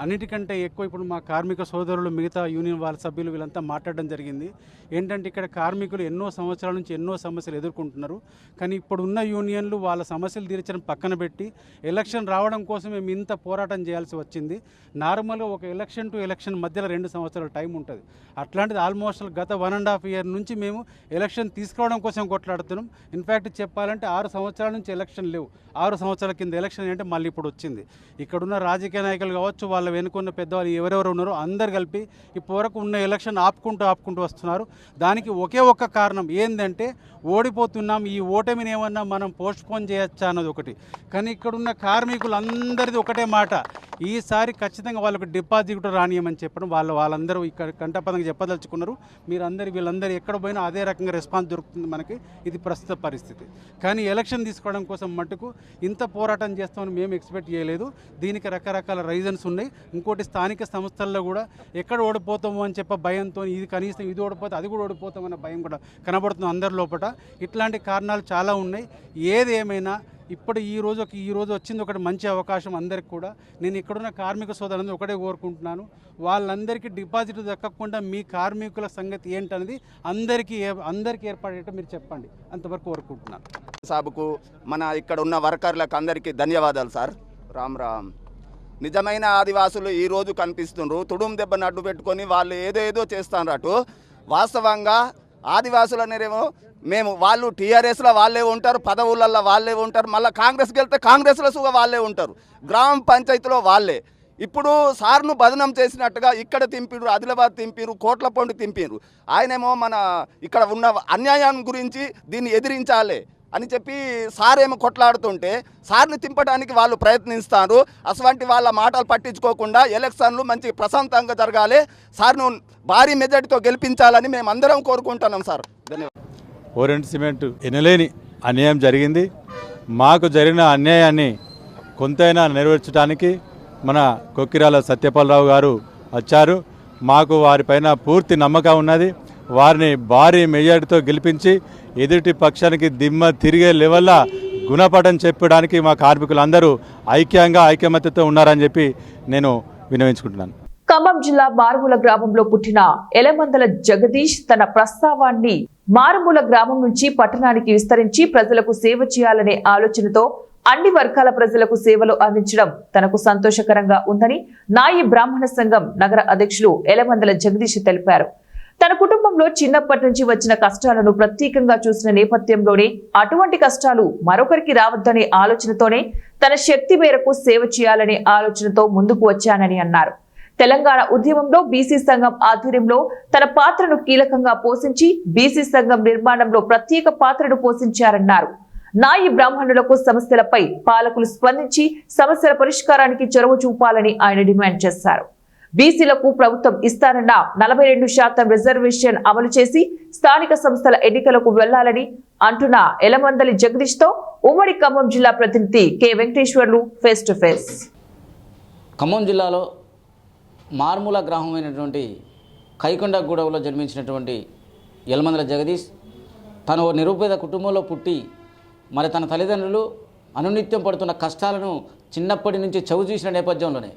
అన్నిటికంటే ఎక్కువ ఇప్పుడు మా కార్మిక సోదరులు, మిగతా యూనియన్ వాళ్ళ సభ్యులు వీళ్ళంతా మాట్లాడడం జరిగింది. ఏంటంటే ఇక్కడ కార్మికులు ఎన్నో సంవత్సరాల నుంచి ఎన్నో సమస్యలు ఎదుర్కొంటున్నారు. కానీ ఇప్పుడు ఉన్న యూనియన్లు వాళ్ళ సమస్యలు తీర్చడం పక్కన పెట్టి ఎలక్షన్ రావడం కోసం మేము ఇంత పోరాటం చేయాల్సి వచ్చింది. నార్మల్గా ఒక ఎలక్షన్ టు ఎలక్షన్ మధ్యలో 2 సంవత్సరాల టైం ఉంటుంది. అట్లాంటిది ఆల్మోస్ట్ గత 1.5 ఇయర్ నుంచి మేము ఎలక్షన్ తీసుకోవడం కోసం కొట్లాడుతున్నాం. ఇన్ఫ్యాక్ట్ చెప్పాలంటే 6 సంవత్సరాల నుంచి ఎలక్షన్ లేవు. 6 సంవత్సరాల కింద ఎలక్షన్ అంటే మళ్ళీ ఇప్పుడు వచ్చింది. ఇక్కడున్న రాజకీయ నాయకులు కావచ్చు, వాళ్ళ వెనుకున్న పెద్దవాళ్ళు ఎవరెవరు ఉన్నారో అందరు కలిపి ఇప్పటివరకు ఉన్న ఎలక్షన్ ఆపుకుంటూ వస్తున్నారు. దానికి ఒకే ఒక్క కారణం ఏంటంటే ఓడిపోతున్నాం, ఈ ఓటమిని ఏమన్నా మనం పోస్ట్పోన్ చేయొచ్చా అన్నది ఒకటి. కానీ ఇక్కడున్న కార్మికులందరిది ఒకటే మాట, ఈసారి ఖచ్చితంగా వాళ్ళకు డిపాజిట్ రానియమని చెప్పడం వాళ్ళందరూ ఇక్కడ కంటపదంగా చెప్పదలుచుకున్నారు. వీళ్ళందరూ ఎక్కడ పోయినా అదే రకంగా రెస్పాన్స్ దొరుకుతుంది మనకి. ఇది ప్రస్తుత పరిస్థితి. కానీ ఎలక్షన్ తీసుకోవడం కోసం మట్టుకు ఇంత పోరాటం చేస్తామని మేము ఎక్స్పెక్ట్ చేయలేదు. దీనికి రకరకాల రీజన్స్ ఉన్నాయి. ఇంకోటి స్థానిక సంస్థల్లో కూడా ఎక్కడ ఓడిపోతాము అని చెప్ప భయంతో, ఇది కనీసం ఇది ఓడిపోతే అది కూడా ఓడిపోతామన్న భయం కూడా కనబడుతుంది అందరి లోపల. ఇట్లాంటి కారణాలు చాలా ఉన్నాయి. ఏది ఏమైనా ఇప్పుడు ఈ రోజు వచ్చింది ఒకటి మంచి అవకాశం అందరికి కూడా. నేను ఇక్కడున్న కార్మిక సోదరులందరూ ఒకటే కోరుకుంటున్నాను, వాళ్ళందరికీ డిపాజిట్ దక్కకుండా మీ కార్మికుల సంగతి ఏంటనేది అందరికీ ఏర్పడేటట్టు మీరు చెప్పండి. అంతవరకు కోరుకుంటున్నాను. సాబుకు మన ఇక్కడ ఉన్న వర్కర్లకు అందరికీ ధన్యవాదాలు సార్. రామ్ రామ్. నిజమైన ఆదివాసులు ఈరోజు కనిపిస్తుండ్రు. తుడుం దెబ్బను అడ్డు పెట్టుకొని వాళ్ళు ఏదేదో చేస్తారట. వాస్తవంగా ఆదివాసులు అనేరేమో వాళ్ళు టీఆర్ఎస్లో వాళ్ళే ఉంటారు, పదవులలో వాళ్ళే ఉంటారు, మళ్ళీ కాంగ్రెస్కి వెళ్తే కాంగ్రెస్లో సుగా వాళ్ళే ఉంటారు, గ్రామ పంచాయతీలో వాళ్ళే. ఇప్పుడు సార్ను బదనం చేసినట్టుగా ఇక్కడ తింపిరు, ఆదిలాబాద్ తింపిరు, కోట్లపొండి తింపిరు. ఆయనేమో మన ఇక్కడ ఉన్న అన్యాయం గురించి దీన్ని ఎదిరించాలి అని చెప్పి సారేమో కొట్లాడుతుంటే సార్ని తింపడానికి వాళ్ళు ప్రయత్నిస్తారు. అటువంటి వాళ్ళ మాటలు పట్టించుకోకుండా ఎలక్షన్లు మంచి ప్రశాంతంగా జరగాలి, సార్ను భారీ మెజార్టీతో గెలిపించాలని మేము అందరం కోరుకుంటున్నాం సార్. ధన్యవాదాలు. ఓరియంట్ సిమెంట్ ఎనలేని అన్యాయం జరిగింది. మాకు జరిగిన అన్యాయాన్ని కొంతైనా నెరవేర్చడానికి మన కొక్కిరాల సత్యపాలరావు గారు వచ్చారు. మాకు వారిపైన పూర్తి నమ్మకం ఉన్నది. వారిని భారీ మెజార్టీతో గెలిపించి ఎదుటి పక్షానికి దిమ్మ తిరిగే లెవెల్లో గుణపాఠం చెప్పడానికి మా కార్మికులందరూ ఐక్యమత్యతో ఉన్నారని చెప్పి నేను వినవించుకుంటున్నాను. ఖమ్మం జిల్లా మారుమూల గ్రామంలో పుట్టిన ఎలమందల జగదీష్ తన ప్రస్తావాన్ని మారుమూల గ్రామం నుంచి పట్టణానికి విస్తరించి ప్రజలకు సేవ చేయాలనే ఆలోచనతో అన్ని వర్గాల ప్రజలకు సేవలు అందించడం తనకు సంతోషకరంగా ఉందని నాయి బ్రాహ్మణ సంఘం నగర అధ్యక్షులు ఎలమందల జగదీష్ తెలిపారు. తన కుటుంబంలో చిన్నప్పటి నుంచి వచ్చిన కష్టాలను ప్రత్యేకంగా చూసిన నేపథ్యంలోనే అటువంటి కష్టాలు మరొకరికి రావద్దనే ఆలోచనతోనే తన శక్తి మేరకు సేవ చేయాలనే ఆలోచనతో ముందుకు వచ్చానని అన్నారు. తెలంగాణ ఉద్యమంలో బీసీ సంఘం ఆధ్వర్యంలో తన పాత్రను కీలకంగా పోషించి బీసీ సంఘం నిర్మాణంలో ప్రత్యేక పాత్రను పోషించారన్నారు. నాయి బ్రాహ్మణులకు సమస్యలపై పాలకులు స్పందించి సమస్యల పరిష్కారానికి చొరవ చూపాలని ఆయన డిమాండ్ చేశారు. బీసీలకు ప్రభుత్వం ఇస్తానన్న 42% రిజర్వేషన్ అమలు చేసి స్థానిక సంస్థల ఎన్నికలకు వెళ్లాలని అంటున్న ఎలమందలి జగదీష్ తో ఉమ్మడి ఖమ్మం జిల్లా ప్రతినిధి K Venkateswarlu face to face. Khammam జిల్లాలో మారుమూల గ్రామమైనటువంటి కైకొండగూడలో జన్మించినటువంటి ఎలమందల జగదీష్ తను ఓ నిరుపేద కుటుంబంలో పుట్టి మరి తన తల్లిదండ్రులు అనునిత్యం పడుతున్న కష్టాలను చిన్నప్పటి నుంచి చవి చూసిన నేపథ్యంలోనే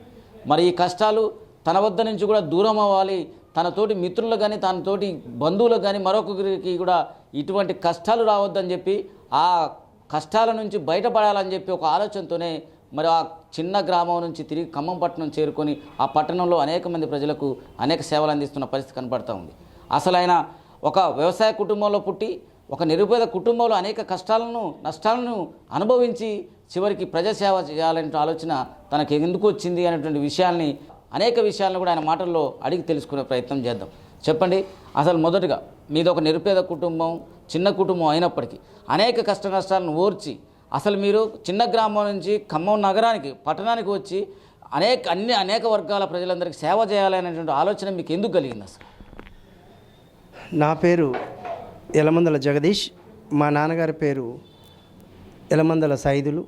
మరి ఈ కష్టాలు తన వద్ద నుంచి కూడా దూరం అవ్వాలి, తనతోటి మిత్రులు కానీ తనతోటి బంధువులకు కానీ మరొకరికి కూడా ఇటువంటి కష్టాలు రావద్దని చెప్పి ఆ కష్టాల నుంచి బయటపడాలని చెప్పి ఒక ఆలోచనతోనే మరి ఆ చిన్న గ్రామం నుంచి తిరిగి ఖమ్మం పట్టణం చేరుకొని ఆ పట్టణంలో అనేక మంది ప్రజలకు అనేక సేవలు అందిస్తున్న పరిస్థితి కనబడుతూ ఉంది. అసలు ఆయన ఒక వ్యవసాయ కుటుంబంలో పుట్టి ఒక నిరుపేద కుటుంబంలో అనేక కష్టాలను నష్టాలను అనుభవించి చివరికి ప్రజాసేవ చేయాలనే ఆలోచన తనకు ఎందుకు వచ్చింది అనేటువంటి విషయాల్ని అనేక విషయాలను కూడా ఆయన మాటల్లో అడిగి తెలుసుకునే ప్రయత్నం చేద్దాం. చెప్పండి, అసలు మొదటగా మీది ఒక నిరుపేద కుటుంబం, చిన్న కుటుంబం అయినప్పటికీ అనేక కష్ట నష్టాలను ఓర్చి అసలు మీరు చిన్న గ్రామం నుంచి ఖమ్మం నగరానికి పట్టణానికి వచ్చి అనేక వర్గాల ప్రజలందరికీ సేవ చేయాలనేటువంటి ఆలోచన మీకు ఎందుకు కలిగింది? అసలు నా పేరు ఎలమందల జగదీష్, మా నాన్నగారి పేరు ఎలమందల సైదులు,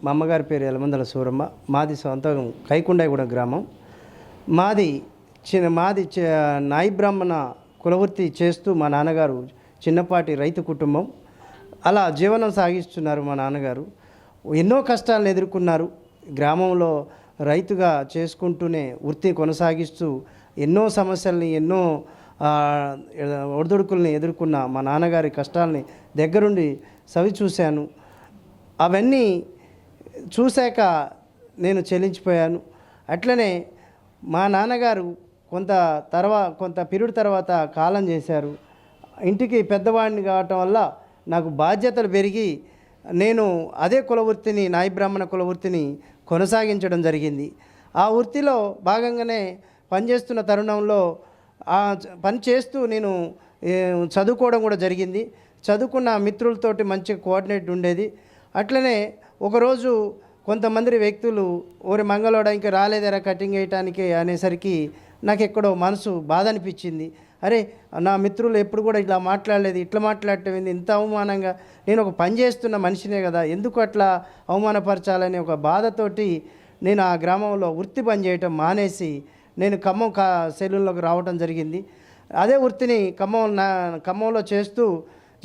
మా అమ్మగారి పేరు ఎలమందల సూరమ్మ. మాది సొంతం కైకొండగూడ గ్రామం. మాది నాయి బ్రాహ్మణ కులవృత్తి చేస్తూ మా నాన్నగారు చిన్నపాటి రైతు కుటుంబం. అలా జీవనం సాగిస్తున్నారు మా నాన్నగారు. ఎన్నో కష్టాలను ఎదుర్కొన్నారు. గ్రామంలో రైతుగా చేసుకుంటూనే వృత్తి కొనసాగిస్తూ ఎన్నో సమస్యల్ని ఎన్నో ఒడిదుడుకుల్ని ఎదుర్కొన్న మా నాన్నగారి కష్టాలని దగ్గరుండి సవి చూశాను. అవన్నీ చూశాక నేను చెల్లించిపోయాను. అట్లనే మా నాన్నగారు కొంత పీరియడ్ తర్వాత కాలం చేశారు. ఇంటికి పెద్దవాడిని కావటం వల్ల నాకు బాధ్యతలు పెరిగి నేను అదే కులవృత్తిని నాయి బ్రాహ్మణ కులవృత్తిని కొనసాగించడం జరిగింది. ఆ వృత్తిలో భాగంగానే పనిచేస్తున్న తరుణంలో ఆ పని చేస్తూ నేను చదువుకోవడం కూడా జరిగింది. చదువుకున్న మిత్రులతోటి మంచి కోఆర్డినేట్ ఉండేది. అట్లనే ఒకరోజు కొంతమంది వ్యక్తులు ఓరి మంగళోడ ఇంకా రాలేదరా కటింగ్ వేయటానికి అనేసరికి నాకు ఎక్కడో మనసు బాధ అనిపించింది. అరే, నా మిత్రులు ఎప్పుడు కూడా ఇట్లా మాట్లాడలేదు, ఇట్లా మాట్లాడటం ఏంది ఇంత అవమానంగా, నేను ఒక పని చేస్తున్న మనిషినే కదా, ఎందుకు అట్లా అవమానపరచాలనే ఒక బాధతోటి నేను ఆ గ్రామంలో వృత్తి పని చేయటం మానేసి నేను ఖమ్మం సెలూన్లోకి రావటం జరిగింది. అదే వృత్తిని ఖమ్మంలో చేస్తూ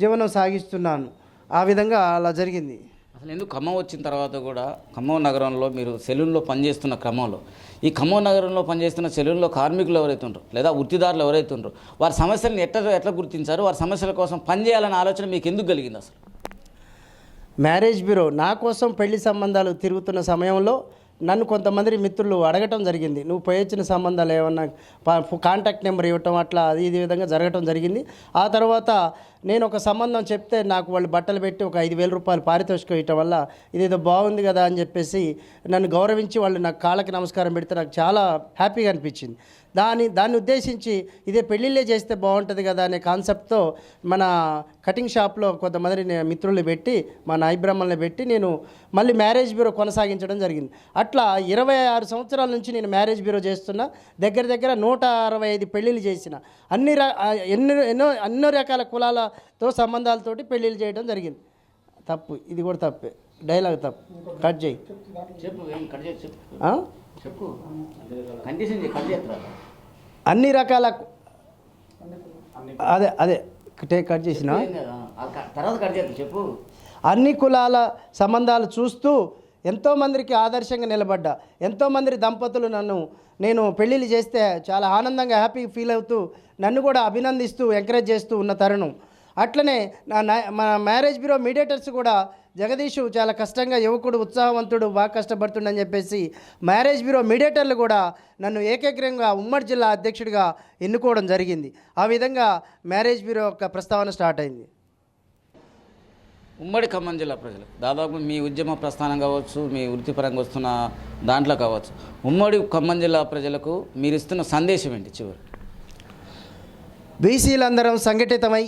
జీవనం సాగిస్తున్నాను. ఆ విధంగా అలా జరిగింది. అసలు ఎందుకు ఖమ్మం వచ్చిన తర్వాత కూడా ఖమ్మం నగరంలో మీరు సెలూన్లో పనిచేస్తున్న క్రమంలో ఈ ఖమ్మం నగరంలో పనిచేస్తున్న సెలూన్లో కార్మికులు ఎవరైతే ఉంటారో లేదా వృత్తిదారులు ఎవరైతే ఉంటారో వారి సమస్యలను ఎట్లా గుర్తించారు, వారి సమస్యల కోసం పనిచేయాలనే ఆలోచన మీకు ఎందుకు కలిగింది? అసలు మ్యారేజ్ బ్యూరో నా కోసం పెళ్లి సంబంధాలు తిరుగుతున్న సమయంలో నన్ను కొంతమంది మిత్రులు అడగటం జరిగింది. నువ్వు పోయొచ్చిన సంబంధాలు ఏమన్నా కాంటాక్ట్ నెంబర్ ఇవ్వటం అట్లా ఇది విధంగా జరగటం జరిగింది. ఆ తర్వాత నేను ఒక సంబంధం చెప్తే నాకు వాళ్ళు బట్టలు పెట్టి ఒక 5,000 రూపాయలు పారితోషికం ఇవ్వటం వల్ల ఇదేదో బాగుంది కదా అని చెప్పేసి నన్ను గౌరవించి వాళ్ళు నాకు కాళ్ళకి నమస్కారం పెడితే నాకు చాలా హ్యాపీగా అనిపించింది. దాన్ని ఉద్దేశించి ఇదే పెళ్ళిళ్ళే చేస్తే బాగుంటుంది కదా అనే కాన్సెప్ట్తో మన కటింగ్ షాప్లో కొంతమంది మిత్రుల్ని పెట్టి మా నాయి బ్రాహ్మణుల్ని పెట్టి నేను మళ్ళీ మ్యారేజ్ బ్యూరో కొనసాగించడం జరిగింది. అట్లా 26 సంవత్సరాల నుంచి నేను మ్యారేజ్ బ్యూరో చేస్తున్నా. దగ్గర 165 పెళ్ళిళ్ళు చేసిన. ఎన్నో రకాల కులాలతో సంబంధాలతోటి పెళ్ళిళ్ళు చేయడం జరిగింది. తప్పు, ఇది కూడా తప్పే, డైలాగ్ తప్పు, కట్ చేయి చెప్పు. అన్ని రకాల అదే కట్ చేసిన అన్ని కులాల సంబంధాలు చూస్తూ ఎంతోమందికి ఆదర్శంగా నిలబడ్డా. ఎంతోమంది దంపతులు నేను పెళ్ళిళ్ళు చేస్తే చాలా ఆనందంగా హ్యాపీ ఫీల్ అవుతూ నన్ను కూడా అభినందిస్తూ ఎంకరేజ్ చేస్తూ ఉన్న తరుణం. అట్లనే మన మ్యారేజ్ బ్యూరో మీడియేటర్స్ కూడా జగదీష్ చాలా కష్టంగా యువకుడు, ఉత్సాహవంతుడు, బాగా కష్టపడుతుండని చెప్పేసి మ్యారేజ్ బ్యూరో మీడియేటర్లు కూడా నన్ను ఏకగ్రీవంగా ఉమ్మడి జిల్లా అధ్యక్షుడిగా ఎన్నుకోవడం జరిగింది. ఆ విధంగా మ్యారేజ్ బ్యూరో యొక్క ప్రస్తావన స్టార్ట్ అయింది. ఉమ్మడి ఖమ్మం జిల్లా ప్రజలు దాదాపు మీ ఉద్యమ ప్రస్థానం కావచ్చు, మీ వృత్తిపరంగా వస్తున్న దాంట్లో కావచ్చు, ఉమ్మడి ఖమ్మం జిల్లా ప్రజలకు మీరు ఇస్తున్న సందేశం ఏంటి? చివరి బీసీలందరం సంఘటితమై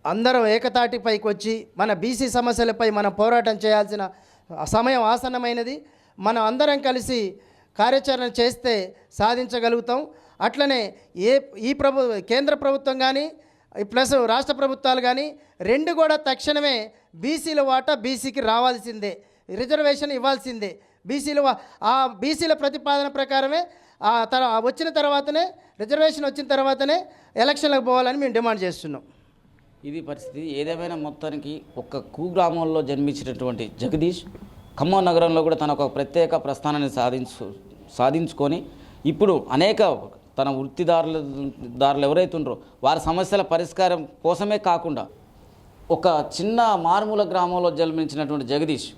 అందరం ఏకతాటిపైకి వచ్చి మన బీసీ సమస్యలపై మనం పోరాటం చేయాల్సిన సమయం ఆసన్నమైనది. మనం అందరం కలిసి కార్యాచరణ చేస్తే సాధించగలుగుతాం. అట్లనే కేంద్ర ప్రభుత్వం కానీ ప్లస్ రాష్ట్ర ప్రభుత్వాలు కానీ రెండు కూడా తక్షణమే బీసీల వాటా బీసీకి రావాల్సిందే, రిజర్వేషన్ ఇవ్వాల్సిందే. బీసీల ప్రతిపాదన ప్రకారమే వచ్చిన తర్వాతనే రిజర్వేషన్ వచ్చిన తర్వాతనే ఎలక్షన్లకు పోవాలని మేము డిమాండ్ చేస్తున్నాం. ఇది పరిస్థితి. ఏదేమైనా మొత్తానికి ఒక్క కుగ్రామంలో జన్మించినటువంటి జగదీష్ ఖమ్మం నగరంలో కూడా తన ఒక ప్రత్యేక ప్రస్థానాన్ని సాధించుకొని ఇప్పుడు అనేక తన వృత్తిదారులు ఎవరైతే ఉన్నారో వారి సమస్యల పరిష్కారం కోసమే కాకుండా ఒక చిన్న మారుమూల గ్రామంలో జన్మించినటువంటి జగదీష్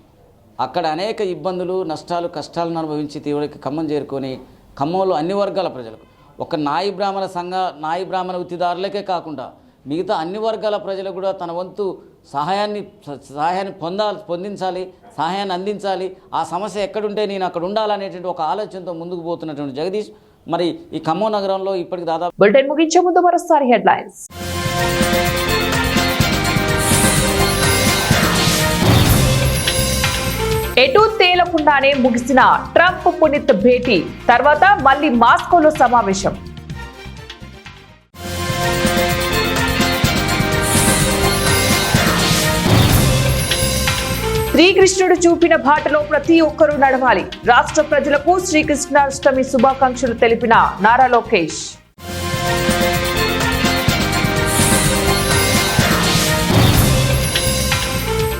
అక్కడ అనేక ఇబ్బందులు, నష్టాలు, కష్టాలను అనుభవించి తీవ్రకి ఖమ్మం చేరుకొని ఖమ్మంలో అన్ని వర్గాల ప్రజలకు ఒక నాయి బ్రాహ్మణ వృత్తిదారులకే కాకుండా మిగతా అన్ని వర్గాల ప్రజలు కూడా తన వంతు సహాయాన్ని పొందించాలి, సహాయాన్ని అందించాలి. ఆ సమస్య ఎక్కడుంటే నేను అక్కడ ఉండాలనేటువంటి ఒక ఆలోచనతో ముందుకు పోతున్నటువంటి జగదీష్ మరి ఈ ఖమ్మం నగరంలో ఇప్పటికి దాదాపు. బులెటిన్ ముగించే ముందు మరోసారి హెడ్లైన్స్. ఎటూ తేలకుండానే ముగిసిన ట్రంప్ పునీత్ భేటీ తర్వాత మళ్లీ మాస్కోలో సమావేశం. శ్రీకృష్ణుడు చూపిన బాటలో ప్రతి ఒక్కరూ నడవాలి. రాష్ట్ర ప్రజలకు శ్రీకృష్ణాష్టమి శుభాకాంక్షలు తెలిపిన నారా లోకేష్.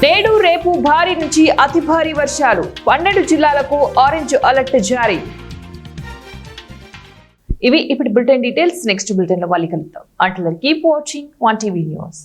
నేడు రేపు భారీ నుంచి అతి భారీ వర్షాలు, 12 జిల్లాలకు ఆరెంజ్ అలర్ట్ జారీ. ఇవి ఇప్పుడు బులెటిన్ డీటెయిల్స్. నెక్స్ట్ బులెటిన్ లో మళ్ళీ కలుద్దాం. Until then keep watching 1TV news.